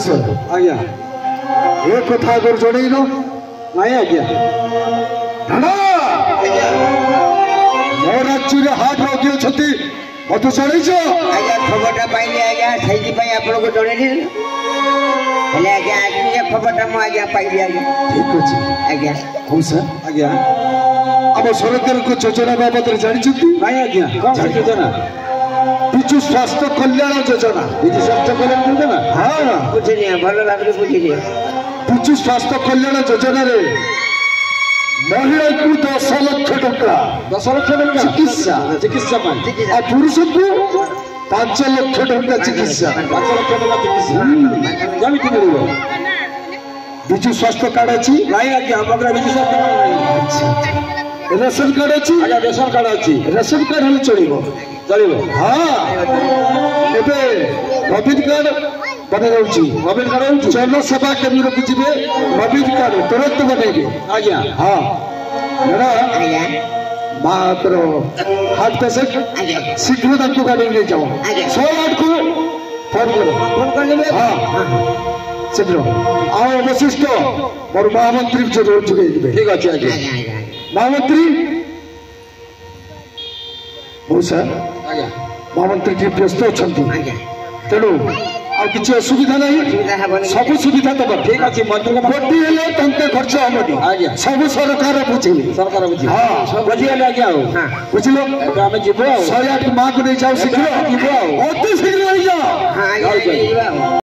मौसा आज्ञा ये कथा अगर जड़ेन नहीं आज्ञा मो राज्य हार्ट रोगी अच्छा मत जड़े आज्ञा खबरटा पाइले आज्ञा से आपको जड़ेली आज्ञा आज खबरटा मुझे आज्ञा पाइली आज्ञा ठीक अच्छे आज्ञा मौसा आज्ञा आम सरकार को योजना बाबद जानते नहीं आज्ञा कौन सी योजना विजु स्वास्थ्य कल्याण योजना विजु स्वास्थ्य कल्याण योजना हाँ बुझिनी भल भाव बुझिनी विजु स्वास्थ्य कल्याण योजना रे महिला को 10 लाख टका 10 लाख टका चिकित्सा चिकित्सा आ पुरुष को 5 लाख टका चिकित्सा 5 लाख टका चिकित्सा जमी मिलव विजु स्वास्थ्य कार्ड अच्छी नहीं आज्ञा हम विजु स्वास्थ्य कार्ड रेशन कार्ड अच्छी आज्ञा रेशन कार्ड अच्छी रेशन कार्ड हम चलो चलो हाँ एबे कोविड कार्ड बने नवीन कार्ड जन सेवा केंद्र को जी नवीन कार्ड तुरंत बनइबे आज्ञा हाँ आज्ञा मात्र हार्ट पेशेंट शीघ्र तांको गाड़ी ले जाओ 100 को फोन करो हाँ शीघ्र आओ अवशिष्ट और महामंत्री जरूर जुगे ठीक अच्छे आज्ञा महामंत्री मौसा आज्ञा महामंत्री टी व्यस्त अच्छा तेणु आ किसी असुविधा नहीं सब सुविधा दब ठीक अच्छे मंत्री गोटी हेले टंका खर्च हमनी आज्ञा सब सरकार बुझे सरकार बुझी हाँ बुझीगले आज्ञा बुझलो आम जीव 108 माँ को नहीं जाओ शीघ्र जीव अति शीघ्र नहीं जाओ हाँ